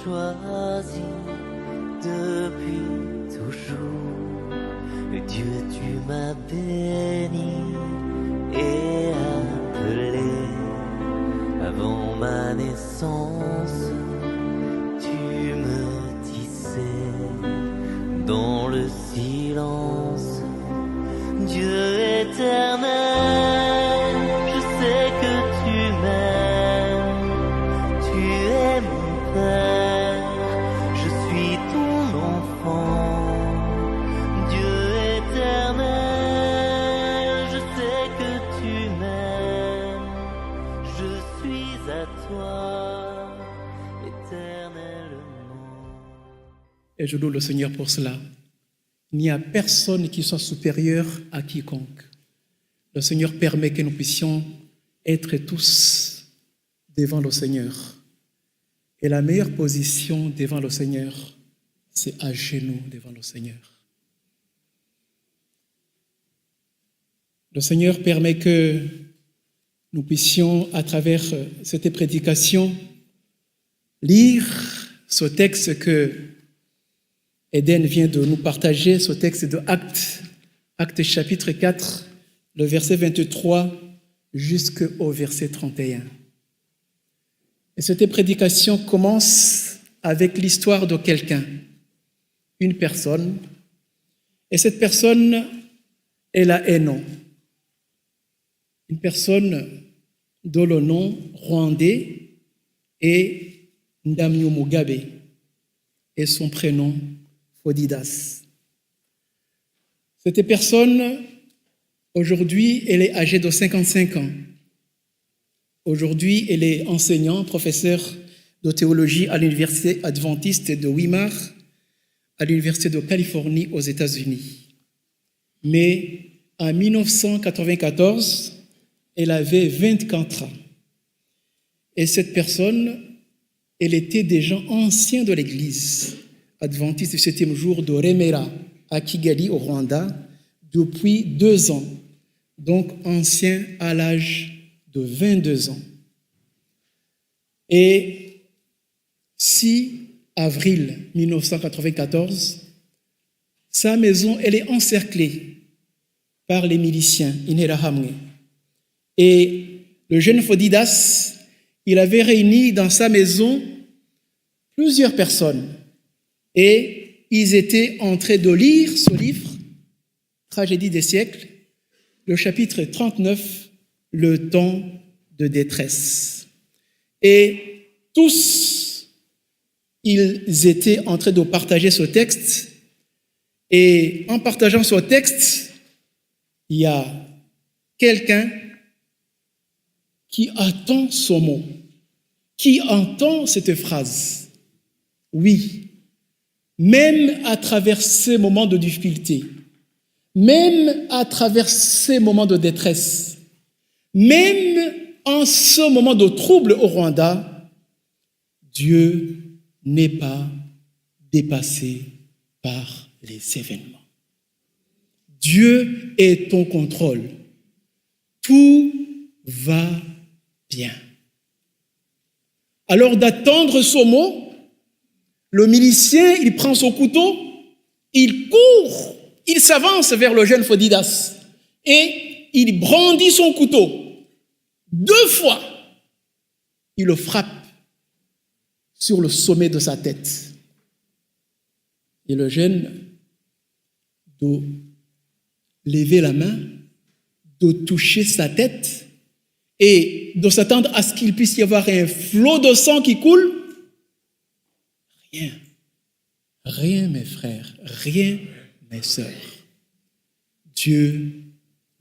choisi depuis toujours. Dieu, tu m'as béni et appelé avant ma naissance. Tu me disais dans le silence, Dieu éternel, je sais que tu m'aimes, tu es mon Père, je suis ton enfant. Dieu éternel, je sais que tu m'aimes, je suis à toi éternellement. Et je loue le Seigneur pour cela. Il n'y a personne qui soit supérieur à quiconque. Le Seigneur permet que nous puissions être tous devant le Seigneur. Et la meilleure position devant le Seigneur, c'est à genoux devant le Seigneur. Le Seigneur permet que nous puissions, à travers cette prédication, lire ce texte que Eden vient de nous partager, ce texte de Actes chapitre 4, le verset 23 jusqu'au verset 31. Et cette prédication commence avec l'histoire de quelqu'un, une personne, et cette personne est la Hénon, une personne dont le nom rwandais est Ndamyo Mugabe et son prénom Fodidas. Cette personne, aujourd'hui, elle est âgée de 55 ans. Aujourd'hui, elle est enseignante, professeure de théologie à l'Université adventiste de Weimar, à l'Université de Californie aux États-Unis. Mais en 1994, elle avait 24 ans. Et cette personne, elle était déjà ancienne de l'Église adventiste du 7e jour de Remera, à Kigali, au Rwanda, depuis 2 ans. Donc ancien à l'âge de 22 ans. Et 6 avril 1994, sa maison, elle est encerclée par les miliciens Interahamwe. Et le jeune Fodidas, il avait réuni dans sa maison plusieurs personnes et ils étaient en train de lire ce livre, Tragédie des siècles, le chapitre 39, le temps de détresse. Et tous, ils étaient en train de partager ce texte. Et en partageant ce texte, il y a quelqu'un qui attend ce mot, qui entend cette phrase. Oui, même à travers ces moments de difficulté, même à travers ces moments de détresse, même en ce moment de trouble au Rwanda, Dieu n'est pas dépassé par les événements. Dieu est en contrôle. Tout va bien. Alors d'attendre ce mot, le milicien, il prend son couteau, il court, il s'avance vers le jeune Fodidas et il brandit son couteau. 2 fois, il le frappe sur le sommet de sa tête. Et le jeune doit lever la main, de toucher sa tête et de s'attendre à ce qu'il puisse y avoir un flot de sang qui coule. Rien. Rien, mes frères. Rien, mes sœurs. Dieu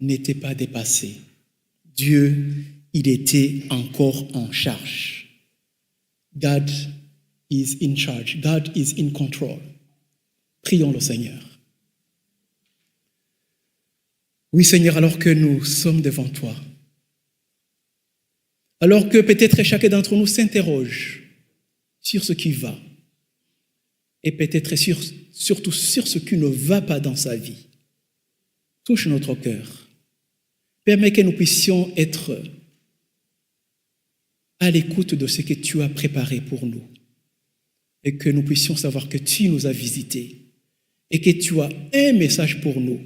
n'était pas dépassé. Dieu, il était encore en charge. God is in charge. God is in control. Prions le Seigneur. Oui, Seigneur, alors que nous sommes devant toi, alors que peut-être chacun d'entre nous s'interroge sur ce qui va, et peut-être surtout sur ce qui ne va pas dans sa vie, touche notre cœur. Permets que nous puissions être à l'écoute de ce que tu as préparé pour nous. et que nous puissions savoir que tu nous as visités et que tu as un message pour nous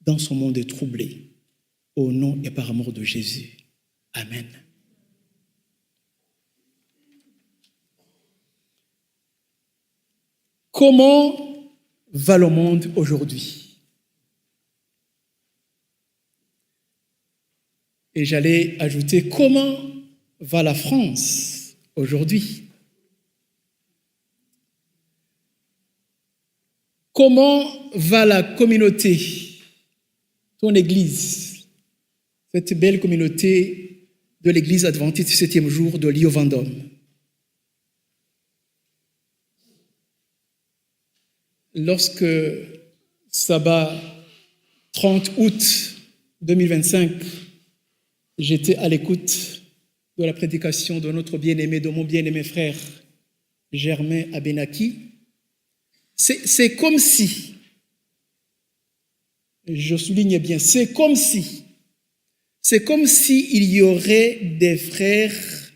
dans ce monde troublé. Au nom et par amour de Jésus. Amen. Comment va le monde aujourd'hui? Et j'allais ajouter, comment va la France aujourd'hui? Comment va la communauté, ton église, cette belle communauté de l'église adventiste du 7e jour de Rio-Vendôme? Lorsque sabbat 30 août 2025, j'étais à l'écoute de la prédication de notre bien-aimé, de mon bien-aimé frère Germain Abenaki, c'est comme si, je souligne bien, c'est comme si il y aurait des frères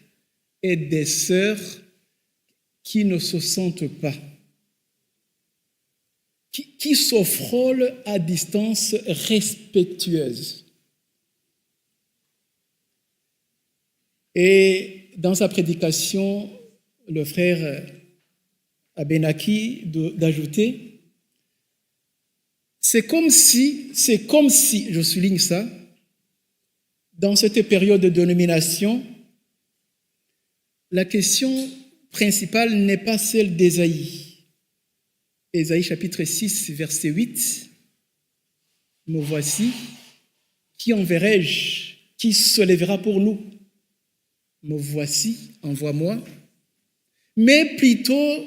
et des sœurs qui ne se sentent pas, qui se frôlent à distance respectueuse. Et dans sa prédication, le frère Abenaki d'ajouter, c'est comme si, je souligne ça, dans cette période de nomination, la question principale n'est pas celle d'Ésaïe. Ésaïe chapitre 6, verset 8, « Me voici, qui enverrai-je, qui se lèvera pour nous? Me voici, envoie-moi. » Mais plutôt,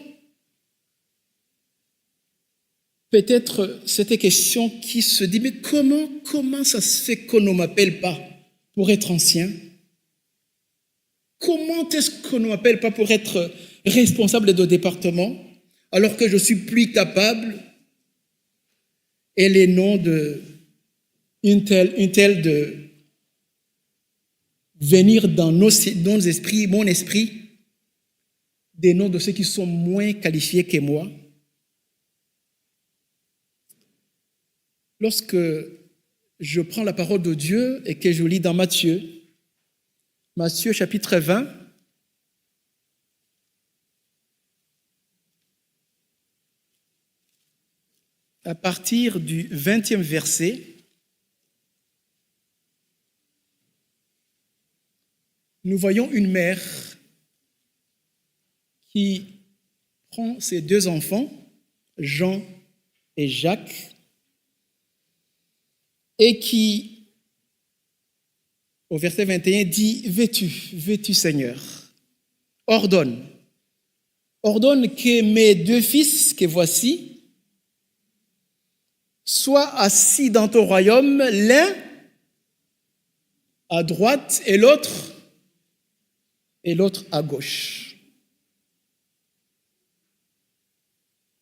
peut-être cette question qui se dit, mais comment ça se fait qu'on ne m'appelle pas pour être ancien? Comment est-ce qu'on ne m'appelle pas pour être responsable de département alors que je suis plus capable? Et les noms de une telle de venir dans nos esprits, mon esprit, des noms de ceux qui sont moins qualifiés que moi. Lorsque je prends la parole de Dieu et que je lis dans Matthieu chapitre 20, à partir du 20e verset, nous voyons une mère qui prend ses deux enfants, Jean et Jacques, et qui, au verset 21, dit « Veux-tu, Seigneur, ordonne que mes deux fils que voici soient assis dans ton royaume, l'un à droite et l'autre à gauche. »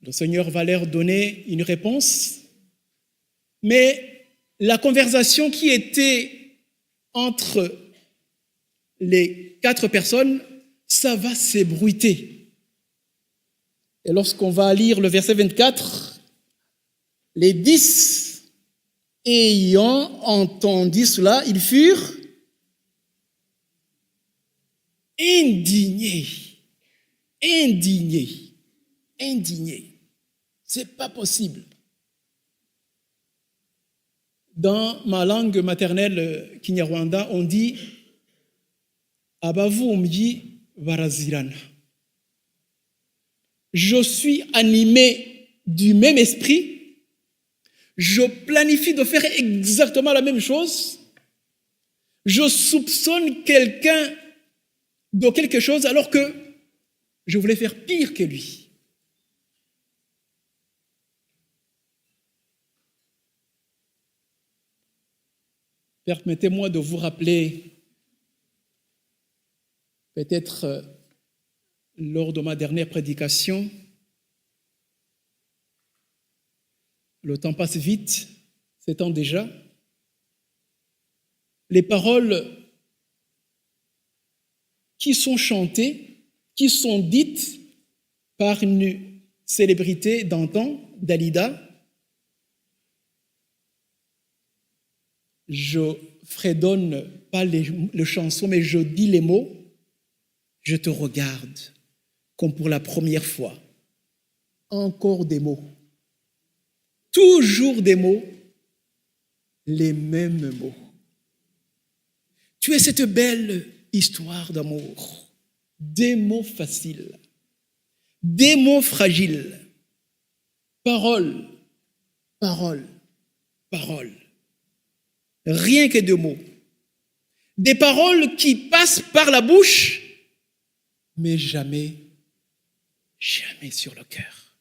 Le Seigneur va leur donner une réponse, mais la conversation qui était entre les 4 personnes, ça va s'ébruiter. Et lorsqu'on va lire le verset 24, les 10 ayant entendu cela, ils furent indignés. C'est pas possible. Dans ma langue maternelle Kinyarwanda, on dit Abavumyi barazirana. Je suis animé du même esprit, je planifie de faire exactement la même chose, je soupçonne quelqu'un de quelque chose alors que je voulais faire pire que lui. Permettez-moi de vous rappeler, peut-être lors de ma dernière prédication, le temps passe vite, 7 ans déjà, les paroles qui sont chantées, qui sont dites, par une célébrité d'antan, Dalida. Je fredonne pas les chansons, mais je dis les mots. Je te regarde comme pour la première fois. Encore des mots. Toujours des mots. Les mêmes mots. Tu es cette belle histoire d'amour. Des mots faciles. Des mots fragiles. Parole, parole, parole. Rien que deux mots. Des paroles qui passent par la bouche, mais jamais, jamais sur le cœur.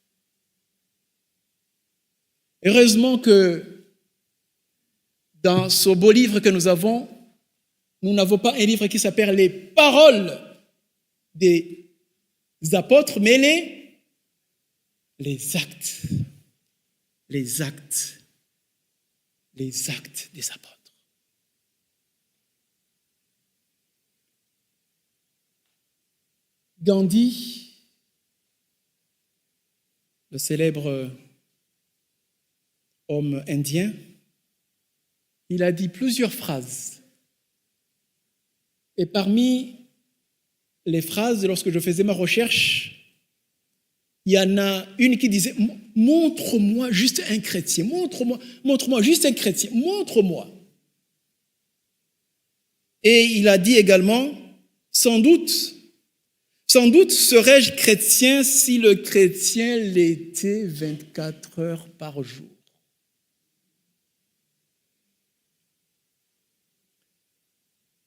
Heureusement que dans ce beau livre que nous avons, nous n'avons pas un livre qui s'appelle les paroles des apôtres, mais les actes. Les actes. Les actes des apôtres. Gandhi, le célèbre homme indien, il a dit plusieurs phrases. Et parmi les phrases, lorsque je faisais ma recherche, il y en a une qui disait « Montre-moi juste un chrétien, montre-moi juste un chrétien, montre-moi. » Et il a dit également « Sans doute serais-je chrétien si le chrétien l'était 24 heures par jour. »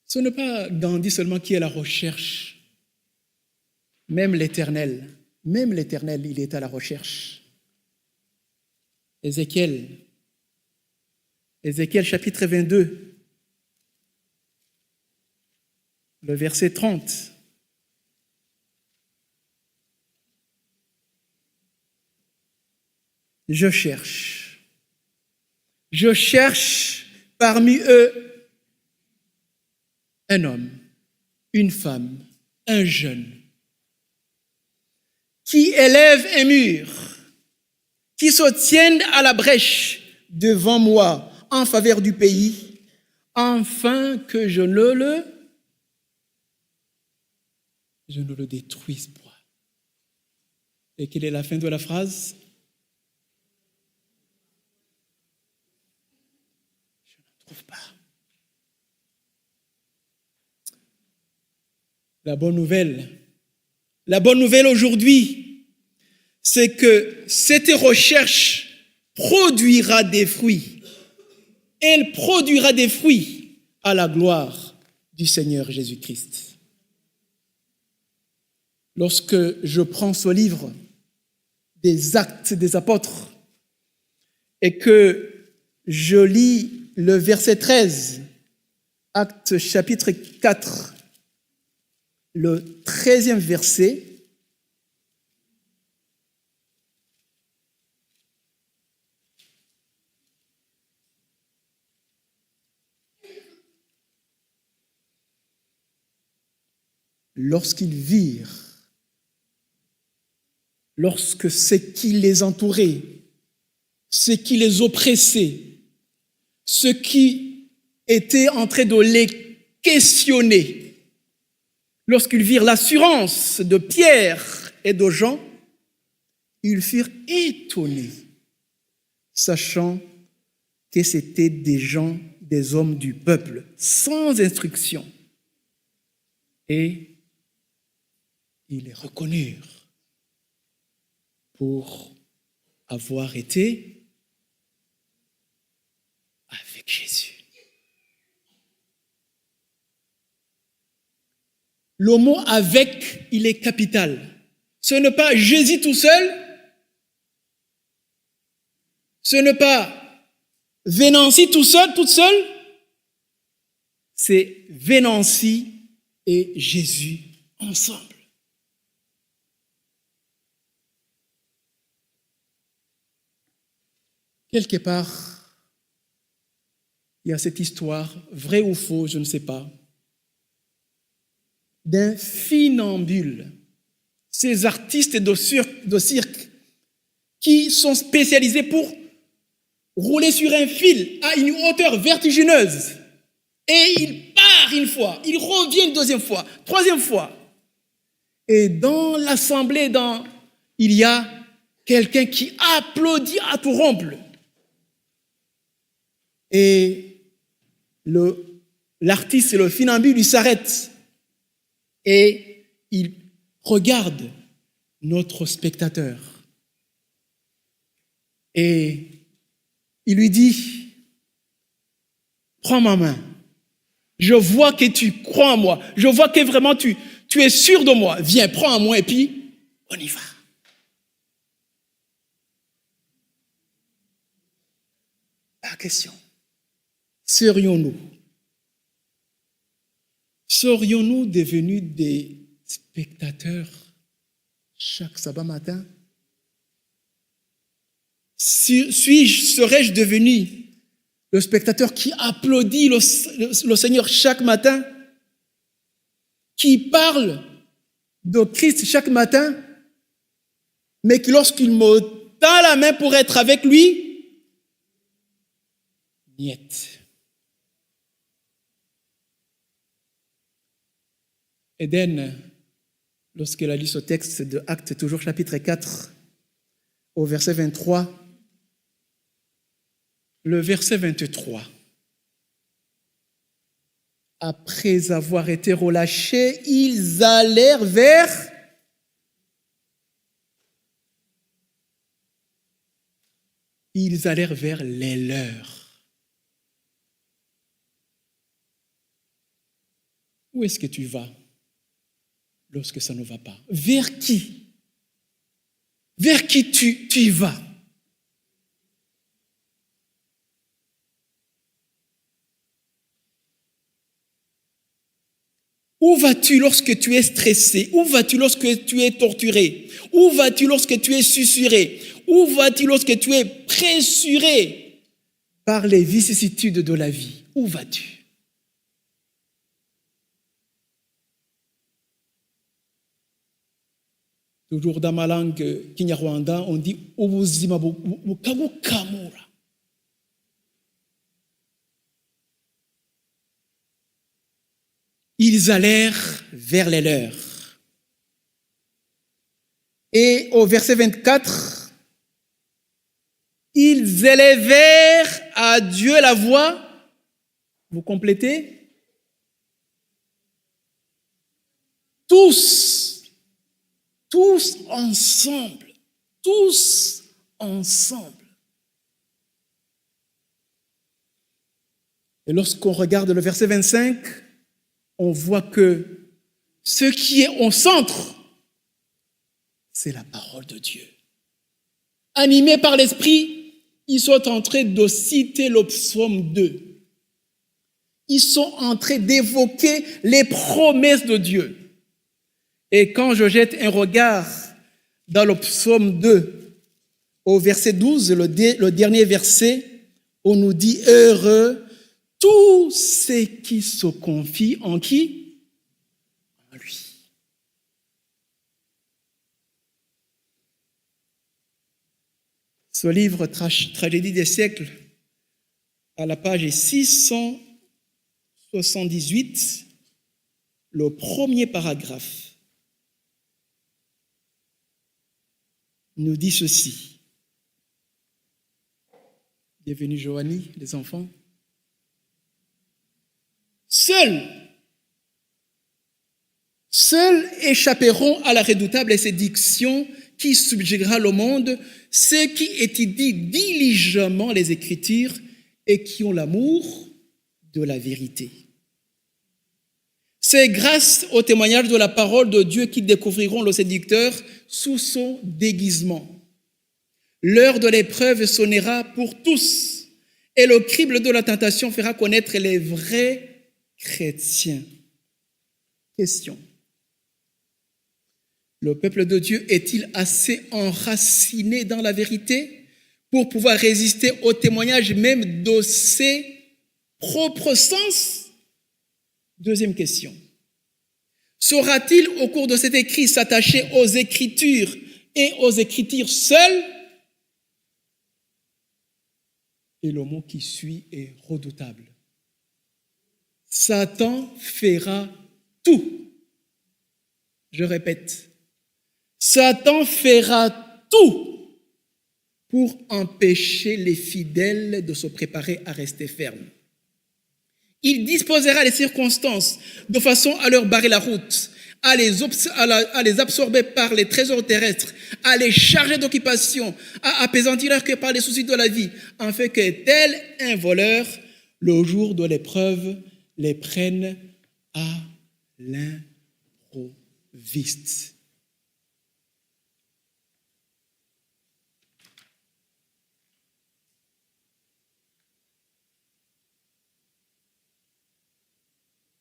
Ce n'est pas Gandhi seulement qui est à la recherche. Même l'Éternel, il est à la recherche. Ézéchiel chapitre 22, le verset 30. Je cherche parmi eux un homme, une femme, un jeune, qui élève un mur, qui se tienne à la brèche devant moi en faveur du pays, afin que je ne le détruise pas. Et quelle est la fin de la phrase? Je n'en trouve pas. La bonne nouvelle aujourd'hui, c'est que cette recherche produira des fruits. Elle produira des fruits à la gloire du Seigneur Jésus-Christ. Lorsque je prends ce livre des Actes des Apôtres et que je lis le verset 13, Actes chapitre 4, le 13e verset, lorsqu'ils virent, lorsque ce qui les entourait, ce qui les oppressait, ce qui était en train de les questionner, lorsqu'ils virent l'assurance de Pierre et de Jean, ils furent étonnés, sachant que c'étaient des gens, des hommes du peuple, sans instruction. Et ils les reconnurent pour avoir été avec Jésus. Le mot « avec », il est capital. Ce n'est pas Jésus tout seul, ce n'est pas Vénancy tout seul, toute seule, c'est Vénancy et Jésus ensemble. Quelque part, il y a cette histoire, vraie ou fausse, je ne sais pas, d'un funambule ces artistes de cirque qui sont spécialisés pour rouler sur un fil à une hauteur vertigineuse. Et il part une fois, il revient une deuxième fois, troisième fois. Et dans l'assemblée, il y a quelqu'un qui applaudit à tout rompre. Et l'artiste, le funambule, il s'arrête et il regarde notre spectateur. Et il lui dit, prends ma main. Je vois que tu crois en moi. Je vois que vraiment tu es sûr de moi. Viens, prends en moi et puis on y va. La question, serions-nous devenus des spectateurs chaque sabbat matin? Serais-je devenu le spectateur qui applaudit le Seigneur chaque matin, qui parle de Christ chaque matin, mais qui lorsqu'il me tend la main pour être avec lui, niet. Eden, lorsqu'elle a lu ce texte de Actes, toujours chapitre 4, au verset 23, le verset 23. Après avoir été relâchés, ils allèrent vers les leurs. Où est-ce que tu vas lorsque ça ne va pas? Vers qui? Vers qui tu y vas? Où vas-tu lorsque tu es stressé? Où vas-tu lorsque tu es torturé? Où vas-tu lorsque tu es susurré? Où vas-tu lorsque tu es pressuré par les vicissitudes de la vie? Où vas-tu? Toujours dans ma langue kinyarwanda, on dit ubuzima bukagukamura. Ils allèrent vers les leurs. Et au verset 24, ils élevèrent à Dieu la voix. Vous complétez? Tous ensemble. Et lorsqu'on regarde le verset 25, on voit que ce qui est au centre, c'est la parole de Dieu. Animés par l'Esprit, ils sont en train de citer le psaume 2. Ils sont en train d'évoquer les promesses de Dieu. Et quand je jette un regard dans le psaume 2, au verset 12, le dernier verset, on nous dit « Heureux tous ceux qui se confient en qui? En lui. » Ce livre, Tragédie des siècles, à la page 678, le premier paragraphe, nous dit ceci. Bienvenue Joanie, les enfants. Seuls échapperont à la redoutable séduction qui subjuguera le monde, ceux qui étudient diligemment les Écritures et qui ont l'amour de la vérité. C'est grâce au témoignage de la parole de Dieu qu'ils découvriront le séducteur sous son déguisement. L'heure de l'épreuve sonnera pour tous et le crible de la tentation fera connaître les vrais chrétiens. Question. Le peuple de Dieu est-il assez enraciné dans la vérité pour pouvoir résister au témoignage même de ses propres sens? Deuxième question. Saura-t-il au cours de cet écrit s'attacher aux Écritures et aux Écritures seules? Et le mot qui suit est redoutable. Satan fera tout. Je répète, Satan fera tout pour empêcher les fidèles de se préparer à rester fermes. Il disposera les circonstances de façon à leur barrer la route, à les absorber par les trésors terrestres, à les charger d'occupation, à apaisantir leur cœur par les soucis de la vie, afin que tel un voleur, le jour de l'épreuve, les prenne à l'improviste.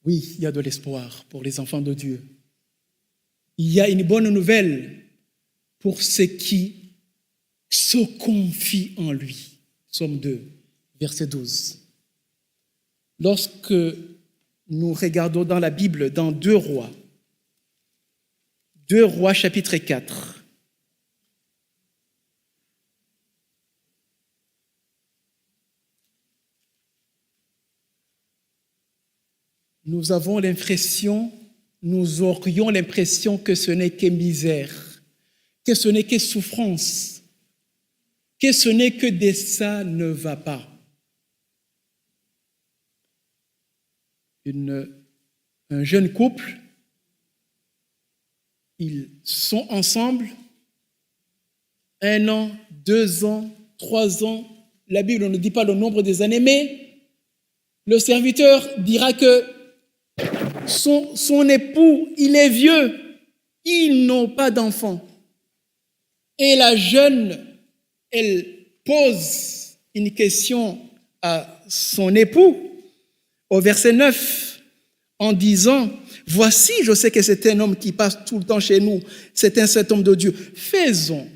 Oui, il y a de l'espoir pour les enfants de Dieu. Il y a une bonne nouvelle pour ceux qui se confient en lui. Psaume 2, verset 12. Lorsque nous regardons dans la Bible, dans 2 Rois chapitre 4, nous aurions l'impression que ce n'est que misère, que ce n'est que souffrance, que ce n'est que de ça ne va pas. Un jeune couple, ils sont ensemble 1 an, 2 ans, 3 ans. La Bible ne dit pas le nombre des années, mais le serviteur dira que son époux, il est vieux, ils n'ont pas d'enfants. Et la jeune, elle pose une question à son époux au verset 9 en disant: voici, je sais que c'est un homme qui passe tout le temps chez nous, c'est un cet homme de Dieu. Faisons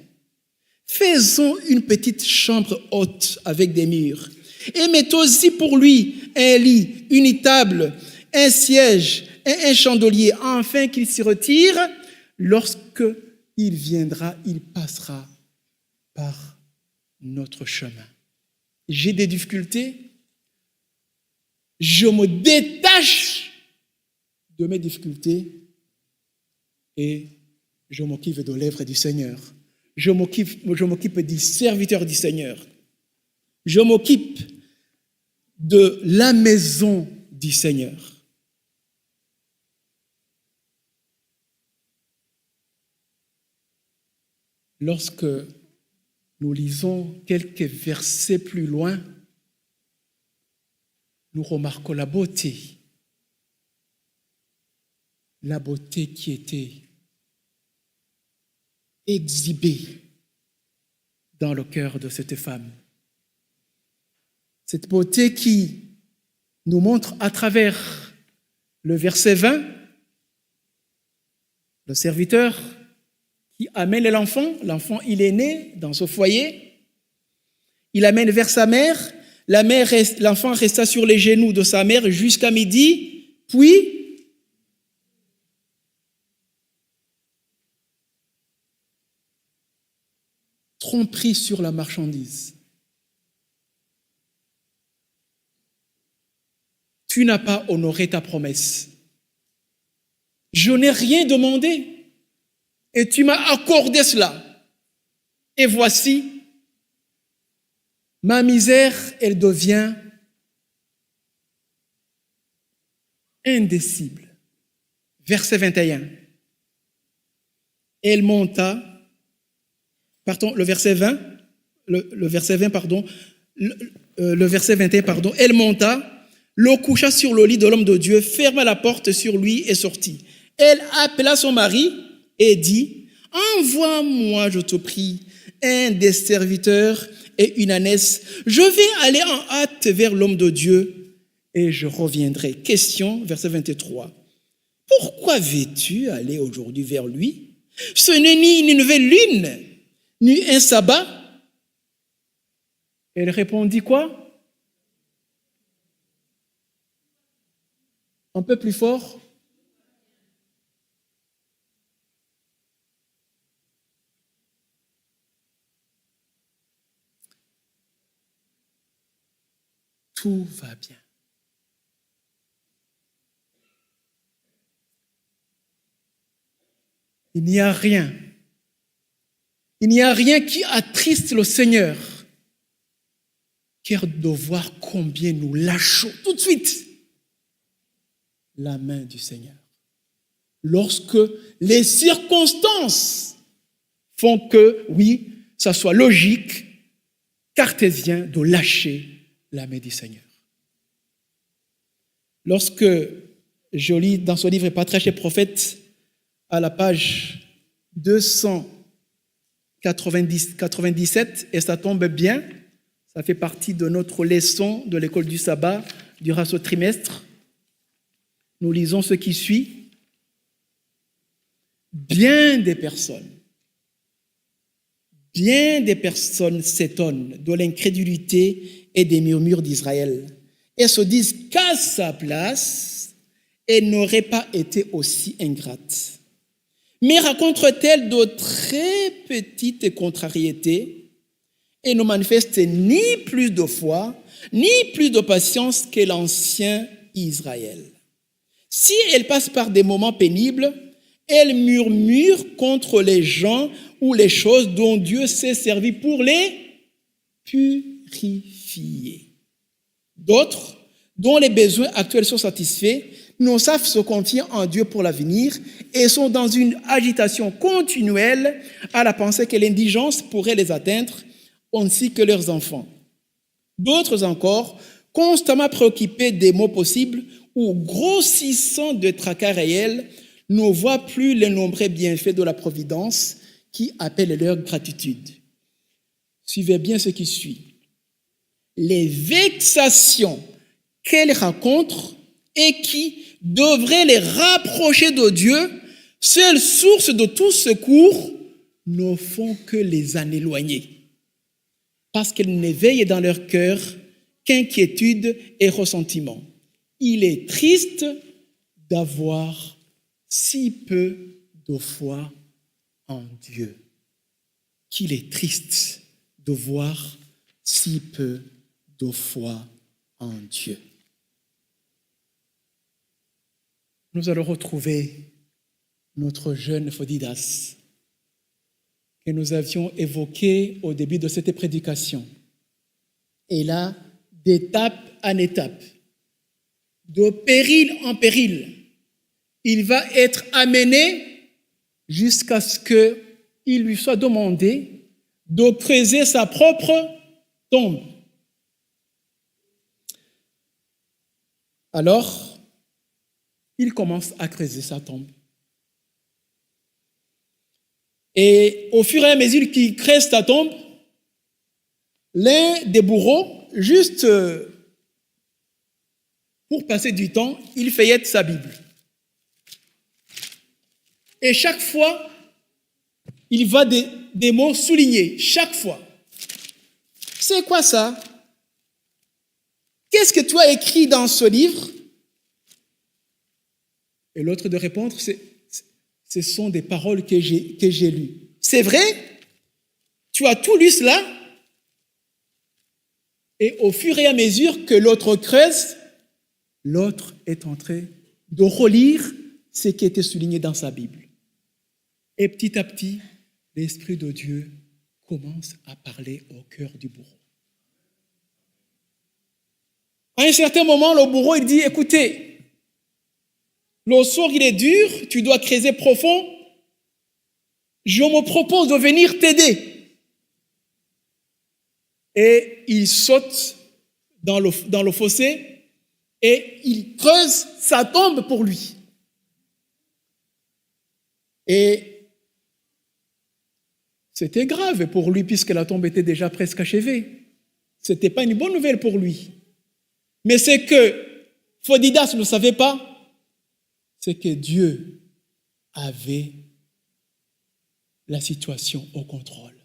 une petite chambre haute avec des murs et mettons aussi pour lui un lit, une table, un siège et un chandelier, afin qu'il s'y retire. Lorsque il viendra, il passera par notre chemin. J'ai des difficultés, je me détache de mes difficultés et je m'occupe de l'œuvre du Seigneur. Je m'occupe du serviteur du Seigneur. Je m'occupe de la maison du Seigneur. Lorsque nous lisons quelques versets plus loin, nous remarquons la beauté qui était exhibée dans le cœur de cette femme. Cette beauté qui nous montre à travers le verset 20, le serviteur qui amène l'enfant il est né dans ce foyer, il amène vers sa mère, l'enfant resta sur les genoux de sa mère jusqu'à midi, puis tromperie sur la marchandise. Tu n'as pas honoré ta promesse. Je n'ai rien demandé et tu m'as accordé cela. Et voici, ma misère, elle devient indicible. Verset 21. Elle monta, le verset 20, le verset 20, le verset 21, elle monta, le coucha sur le lit de l'homme de Dieu, ferma la porte sur lui et sortit. Elle appela son mari et dit: envoie-moi, je te prie, un des serviteurs et une ânesse. Je vais aller en hâte vers l'homme de Dieu et je reviendrai. Question, verset 23. Pourquoi veux-tu aller aujourd'hui vers lui? Ce n'est ni une nouvelle lune, ni un sabbat. Elle répondit quoi? Un peu plus fort. tout va bien. Il n'y a rien. Il n'y a rien qui attriste le Seigneur qu'est de voir combien nous lâchons tout de suite la main du Seigneur. Lorsque les circonstances font que, oui, ça soit logique, cartésien, de lâcher la main du Seigneur. Lorsque je lis dans son livre Patriarches et Prophètes, à la page 297, et ça tombe bien, ça fait partie de notre leçon de l'école du sabbat durant ce trimestre. Nous lisons ce qui suit. Bien des personnes s'étonnent de l'incrédulité et des murmures d'Israël et se disent qu'à sa place, elle n'aurait pas été aussi ingrate. Mais rencontre-t-elle de très petites contrariétés et ne manifeste ni plus de foi, ni plus de patience que l'ancien Israël. Si elle passe par des moments pénibles, elle murmure contre les gens ou les choses dont Dieu s'est servi pour les purifier. D'autres, dont les besoins actuels sont satisfaits, ne savent se confier en Dieu pour l'avenir et sont dans une agitation continuelle à la pensée que l'indigence pourrait les atteindre, ainsi que leurs enfants. D'autres encore, constamment préoccupés des maux possibles ou grossissant de tracas réels, ne voient plus les nombreux bienfaits de la providence qui appellent leur gratitude. Suivez bien ce qui suit. Les vexations qu'elles rencontrent et qui devraient les rapprocher de Dieu, seule source de tout secours, ne font que les en éloigner, parce qu'elles n'éveillent dans leur cœur qu'inquiétude et ressentiment. Il est triste d'avoir si peu de foi en Dieu. Qu'il est triste de voir si peu de foi en Dieu. Nous allons retrouver notre jeune Phodidas que nous avions évoqué au début de cette prédication. Et là, d'étape en étape, de péril en péril, il va être amené jusqu'à ce qu'il lui soit demandé de creuser sa propre tombe. Alors, il commence à creuser sa tombe. Et au fur et à mesure qu'il creuse sa tombe, l'un des bourreaux, juste pour passer du temps, il feuillette sa Bible. Et chaque fois, il voit des mots soulignés, chaque fois. C'est quoi ça? Qu'est-ce que tu as écrit dans ce livre? Et l'autre de répondre, ce sont des paroles que j'ai lues. C'est vrai? Tu as tout lu cela? Et au fur et à mesure que l'autre creuse, l'autre est en train de relire ce qui était souligné dans sa Bible. Et petit à petit, l'Esprit de Dieu commence à parler au cœur du bourreau. À un certain moment, le bourreau il dit, écoutez, le sort il est dur, tu dois creuser profond, je me propose de venir t'aider. Et il saute dans le fossé et il creuse sa tombe pour lui. Et c'était grave pour lui puisque la tombe était déjà presque achevée. Ce n'était pas une bonne nouvelle pour lui. Mais ce que Phodidas ne savait pas, c'est que Dieu avait la situation au contrôle.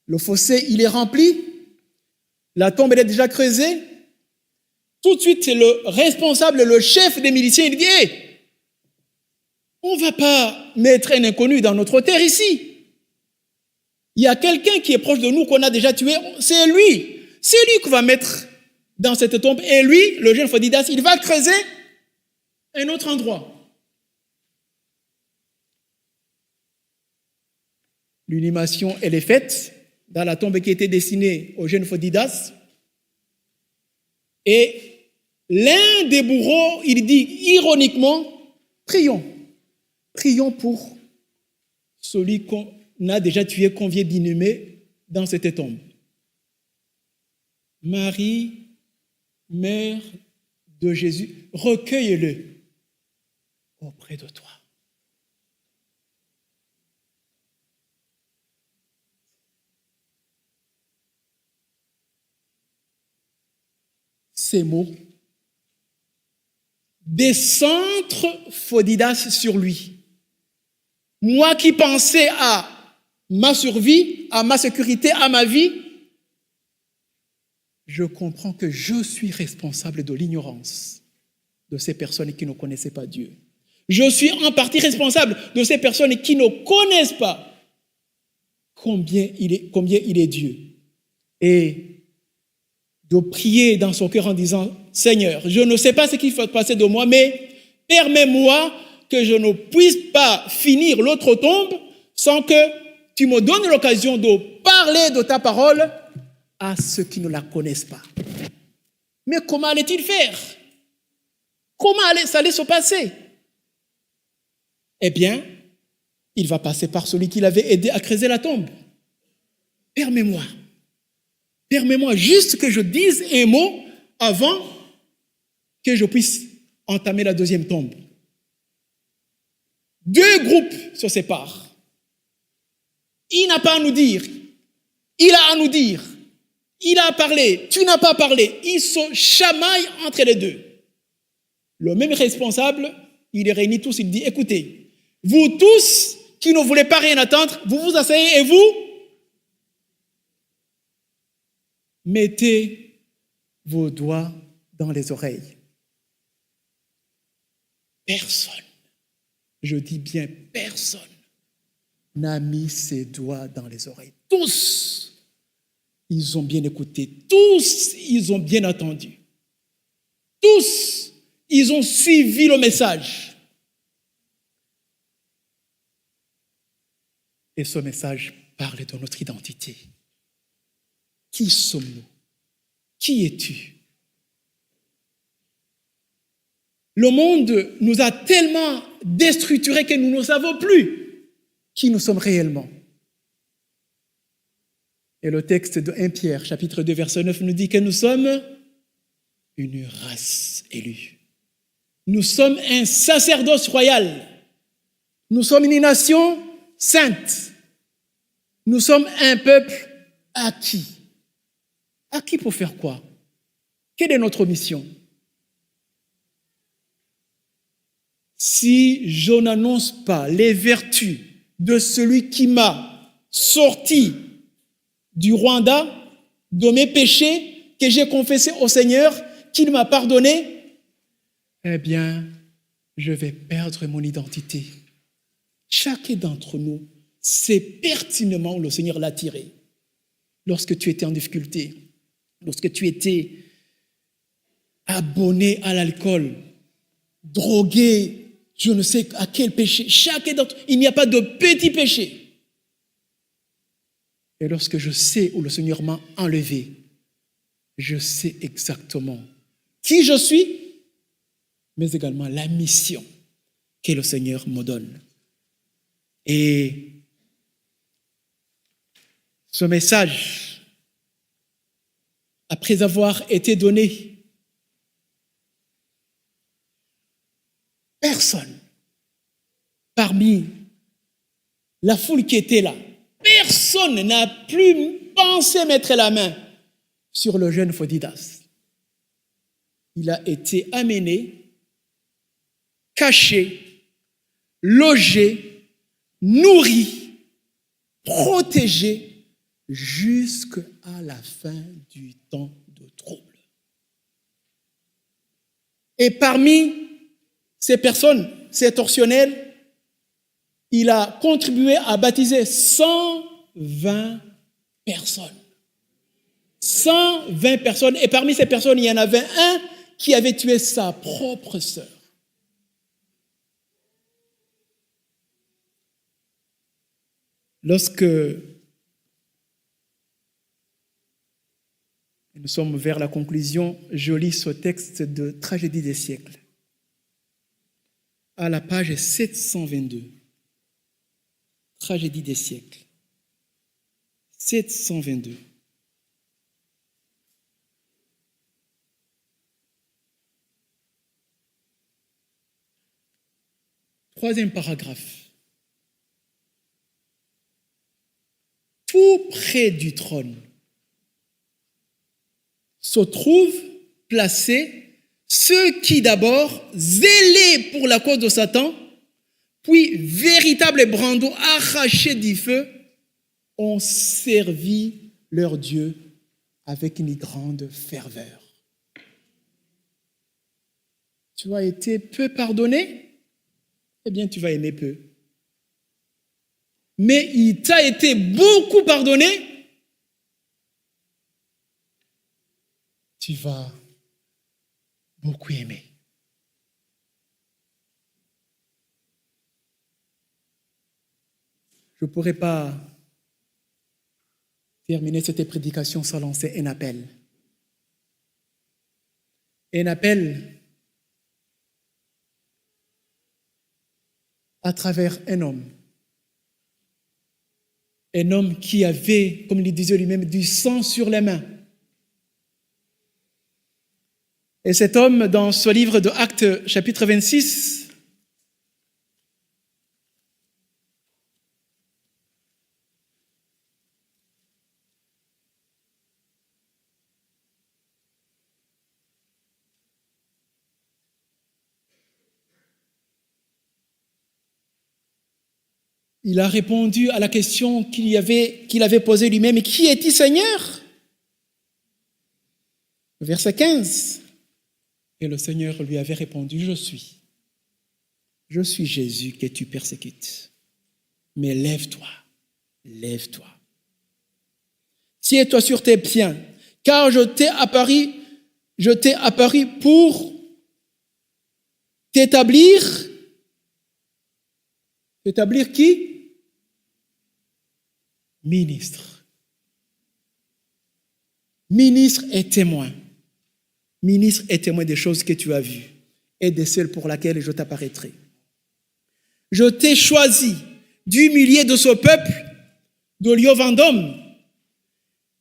Le fossé, il est rempli, la tombe, elle est déjà creusée. Tout de suite, le responsable, le chef des miliciens, il dit, hey, on ne va pas mettre un inconnu dans notre terre ici. Il y a quelqu'un qui est proche de nous, qu'on a déjà tué, c'est lui. C'est lui qu'on va mettre dans cette tombe. Et lui, le jeune Phodidase, il va creuser un autre endroit. L'inhumation, elle est faite dans la tombe qui était destinée au jeune Phodidase. Et l'un des bourreaux, il dit ironiquement, prions. Prions pour celui qu'on a déjà tué, qu'on vient d'inhumer dans cette tombe. Marie, mère de Jésus, recueille-le auprès de toi. Ces mots décentrent Phodidase sur lui. Moi qui pensais à ma survie, à ma sécurité, à ma vie, je comprends que je suis responsable de l'ignorance de ces personnes qui ne connaissaient pas Dieu. Je suis en partie responsable de ces personnes qui ne connaissent pas combien il est Dieu. Et de prier dans son cœur en disant, Seigneur, je ne sais pas ce qu'il faut passer de moi, mais permets-moi que je ne puisse pas finir l'autre tombe sans que tu me donnes l'occasion de parler de ta parole à ceux qui ne la connaissent pas. Mais comment allait-il faire? Comment ça allait se passer? Eh bien, il va passer par celui qui l'avait aidé à creuser la tombe. Permets-moi juste que je dise un mot avant que je puisse entamer la deuxième tombe. Deux groupes se séparent. Il n'a pas à nous dire. Il a à nous dire. Il a à parler. Tu n'as pas à parler. Ils se chamaillent entre les deux. Le même responsable, il les réunit tous. Il dit, écoutez, vous tous qui ne voulez pas rien attendre, vous vous asseyez et vous mettez vos doigts dans les oreilles. Personne, je dis bien personne, n'a mis ses doigts dans les oreilles. Tous, ils ont bien écouté. Tous, ils ont bien entendu. Tous, ils ont suivi le message. Et ce message parle de notre identité. Qui sommes-nous? Qui es-tu? Le monde nous a tellement déstructurés que nous ne savons plus qui nous sommes réellement. Et le texte de 1 Pierre, chapitre 2, verset 9, nous dit que nous sommes une race élue. Nous sommes un sacerdoce royal. Nous sommes une nation sainte. Nous sommes un peuple acquis. Acquis pour faire quoi? Quelle est notre mission? Si je n'annonce pas les vertus de celui qui m'a sorti du Rwanda, de mes péchés que j'ai confessés au Seigneur, qu'il m'a pardonné, eh bien, je vais perdre mon identité. Chacun d'entre nous sait pertinemment où le Seigneur l'a tiré. Lorsque tu étais en difficulté, lorsque tu étais abonné à l'alcool, drogué, je ne sais à quel péché, chacun d'entre nous, il n'y a pas de petit péché. Et lorsque je sais où le Seigneur m'a enlevé, je sais exactement qui je suis, mais également la mission que le Seigneur me donne. Et ce message, après avoir été donné, personne parmi la foule qui était là, personne n'a plus pensé mettre la main sur le jeune Phodidase. Il a été amené, caché, logé, nourri, protégé jusqu'à la fin du temps de trouble. Et parmi ces personnes, ces tortionnaires, il a contribué à baptiser 100 120 personnes. 120 personnes. Et parmi ces personnes, il y en avait un qui avait tué sa propre sœur. Lorsque nous sommes vers la conclusion, je lis ce texte de Tragédie des siècles à la page 722. Tragédie des siècles. 722. Troisième paragraphe. Tout près du trône se trouvent placés ceux qui d'abord, zélés pour la cause de Satan, puis véritables brandons arrachés du feu, ont servi leur Dieu avec une grande ferveur. Tu as été peu pardonné, eh bien tu vas aimer peu. Mais il t'a été beaucoup pardonné, tu vas beaucoup aimer. Je ne pourrais pas terminer cette prédication sans lancer un appel. Un appel à travers un homme. Un homme qui avait, comme il disait lui-même, du sang sur les mains. Et cet homme, dans ce livre de Actes, chapitre 26, il a répondu à la question qu'il avait posée lui-même. « Qui est-il, Seigneur ?» Verset 15. Et le Seigneur lui avait répondu, « Je suis Jésus que tu persécutes. Mais lève-toi, lève-toi. Tiens-toi sur tes pieds, car je t'ai apparu pour t'établir. » T'établir qui? Ministre. Ministre et témoin. Ministre et témoin des choses que tu as vues et de celles pour lesquelles je t'apparaîtrai. Je t'ai choisi du milieu de ce peuple, de Lieu-Vendôme,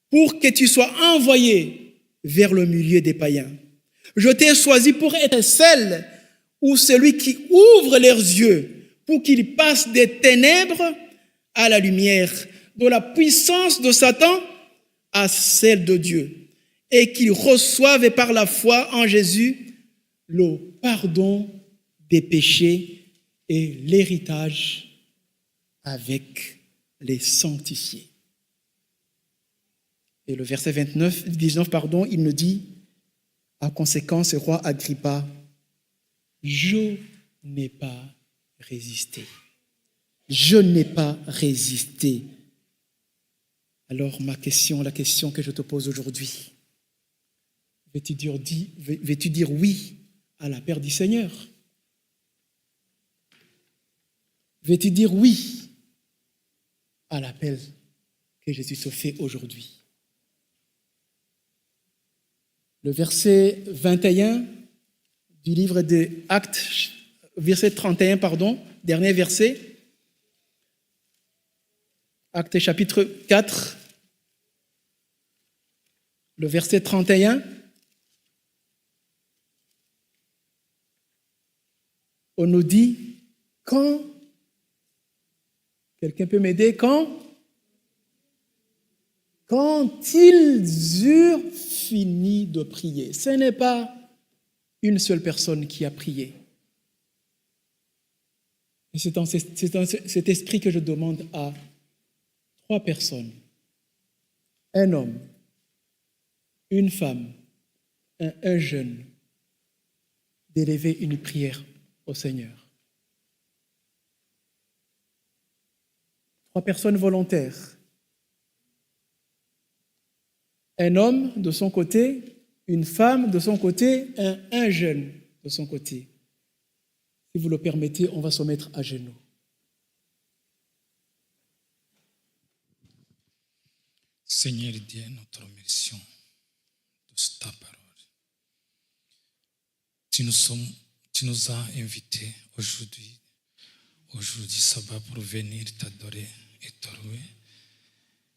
pour que tu sois envoyé vers le milieu des païens. Je t'ai choisi pour être celle ou celui qui ouvre leurs yeux, pour qu'ils passent des ténèbres à la lumière, de la puissance de Satan à celle de Dieu, et qu'ils reçoivent par la foi en Jésus le pardon des péchés et l'héritage avec les sanctifiés. Et le verset 19, il nous dit, en conséquence, roi Agrippa, je n'ai pas résisté. Je n'ai pas résisté. Alors la question que je te pose aujourd'hui, veux-tu dire oui à l'appel du Seigneur? Veux-tu dire oui à l'appel que Jésus te fait aujourd'hui? Le verset 21 du livre des Actes, verset 31, dernier verset, Actes chapitre 4, le verset 31, on nous dit, quand, quelqu'un peut m'aider, quand ils eurent fini de prier, ce n'est pas une seule personne qui a prié. Et c'est dans cet esprit que je demande à 3 personnes, un homme, une femme, un jeune, d'élever une prière au Seigneur. 3 personnes volontaires Un homme de son côté, une femme de son côté, un jeune de son côté. Si vous le permettez, on va se mettre à genoux. Seigneur Dieu, nous te remercions de ta parole. Tu nous as invités aujourd'hui, sabbat, pour venir t'adorer et te louer,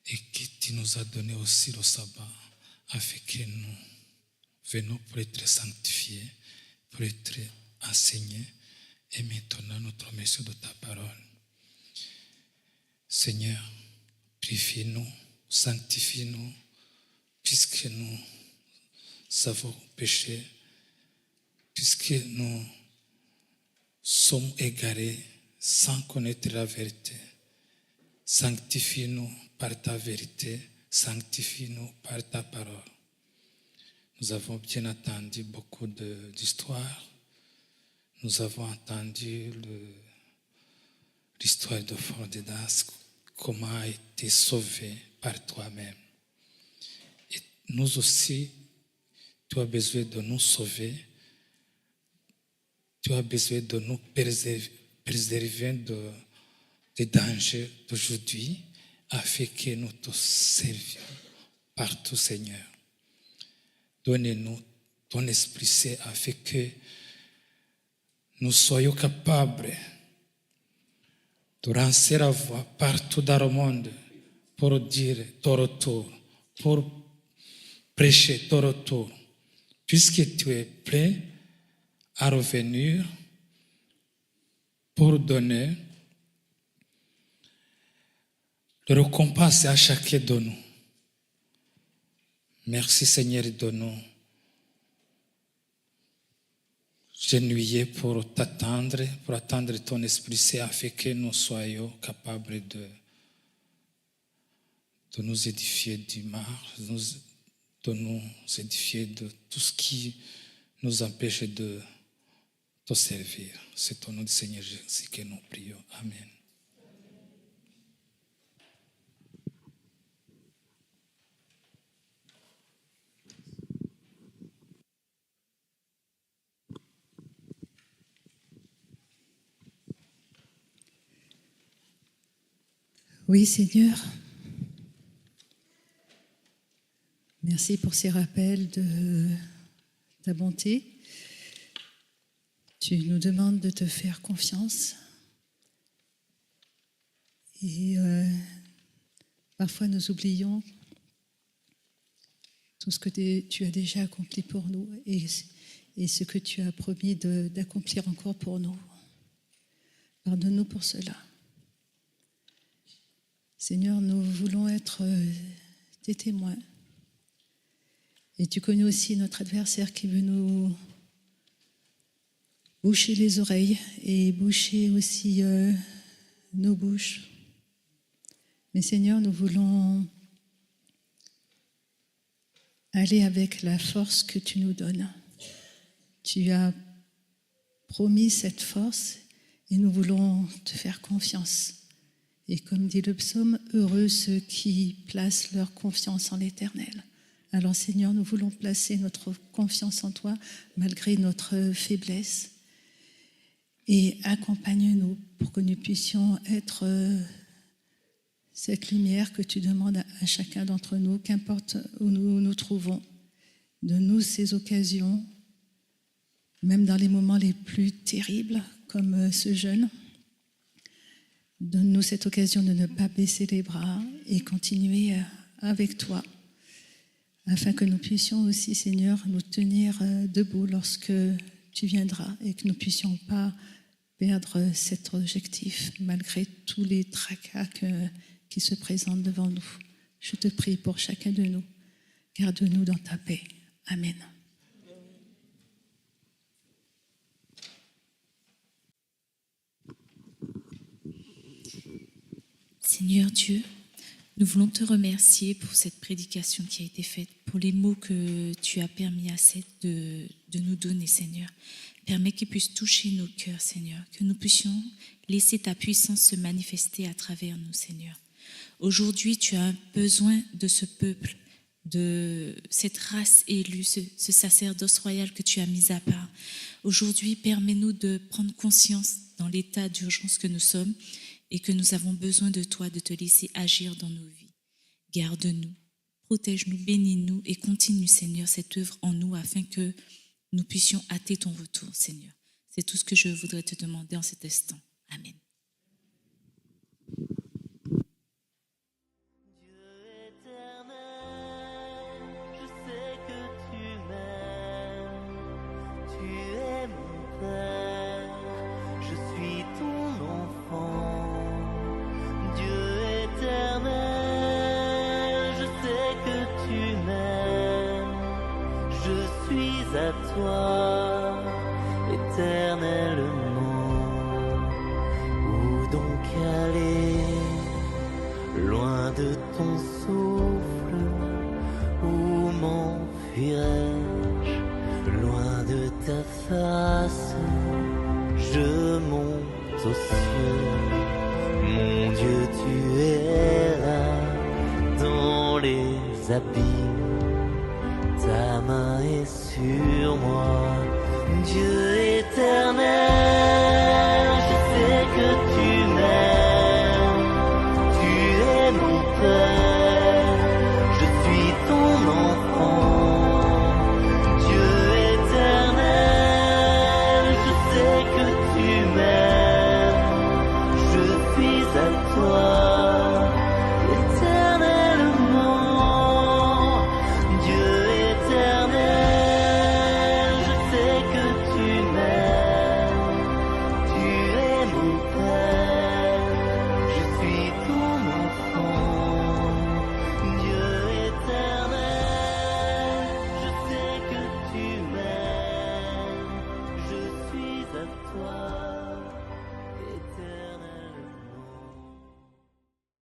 et que tu nous as donné aussi le sabbat afin que nous venons pour être sanctifiés, pour être enseignés, et maintenant nous te remercions de ta parole. Seigneur, purifie-nous, sanctifie-nous, puisque nous avons péché, puisque nous sommes égarés sans connaître la vérité. Sanctifie-nous par ta vérité, sanctifie-nous par ta parole. Nous avons bien entendu beaucoup d'histoires. Nous avons entendu l'histoire de Fordedas, comment a été sauvé par toi-même. Et nous aussi, tu as besoin de nous sauver. Tu as besoin de nous préserver des dangers d'aujourd'hui afin que nous te servions partout, Seigneur. Donne-nous ton Esprit Saint afin que nous soyons capables de lancer la voix partout dans le monde pour dire ton retour, pour prêcher ton retour, puisque tu es prêt à revenir pour donner le récompense à chacun de nous. Merci Seigneur de nous genouiller pour t'attendre, pour attendre ton Esprit Saint afin que nous soyons capables de nous édifier du mal, de nous édifier de tout ce qui nous empêche de te servir. C'est au nom du Seigneur Jésus que nous prions. Amen. Oui, Seigneur. Merci pour ces rappels de ta bonté. Tu nous demandes de te faire confiance. Et parfois nous oublions tout ce que tu as déjà accompli pour nous et ce que tu as promis d'accomplir encore pour nous. Pardonne-nous pour cela. Seigneur, nous voulons être tes témoins. Et tu connais aussi notre adversaire qui veut nous boucher les oreilles et boucher aussi nos bouches. Mais Seigneur, nous voulons aller avec la force que tu nous donnes. Tu as promis cette force et nous voulons te faire confiance. Et comme dit le psaume, heureux ceux qui placent leur confiance en l'Éternel. Alors Seigneur, nous voulons placer notre confiance en toi malgré notre faiblesse. Et accompagne-nous pour que nous puissions être cette lumière que tu demandes à chacun d'entre nous, qu'importe où nous nous trouvons. Donne-nous ces occasions, même dans les moments les plus terribles, comme ce jeûne. Donne-nous cette occasion de ne pas baisser les bras et continuer avec toi, afin que nous puissions aussi, Seigneur, nous tenir debout lorsque tu viendras et que nous ne puissions pas perdre cet objectif malgré tous les tracas qui se présentent devant nous. Je te prie pour chacun de nous. Garde-nous dans ta paix. Amen. Seigneur Dieu, nous voulons te remercier pour cette prédication qui a été faite, pour les mots que tu as permis à Seth de nous donner, Seigneur. Permets qu'ils puissent toucher nos cœurs, Seigneur, que nous puissions laisser ta puissance se manifester à travers nous, Seigneur. Aujourd'hui, tu as besoin de ce peuple de cette race élue, ce sacerdoce royal que tu as mis à part. Aujourd'hui, permets-nous de prendre conscience dans l'état d'urgence que nous sommes et que nous avons besoin de toi, de te laisser agir dans nos vies. Garde-nous, protège-nous, bénis-nous et continue, Seigneur, cette œuvre en nous afin que nous puissions hâter ton retour, Seigneur. C'est tout ce que je voudrais te demander en cet instant. Amen. À toi, éternellement, où donc aller, loin de ton souffle, où m'enfuirais-je, loin de ta face, je monte aux cieux, mon Dieu, tu es là, dans les abîmes. Ta main est sur moi, Dieu éternel.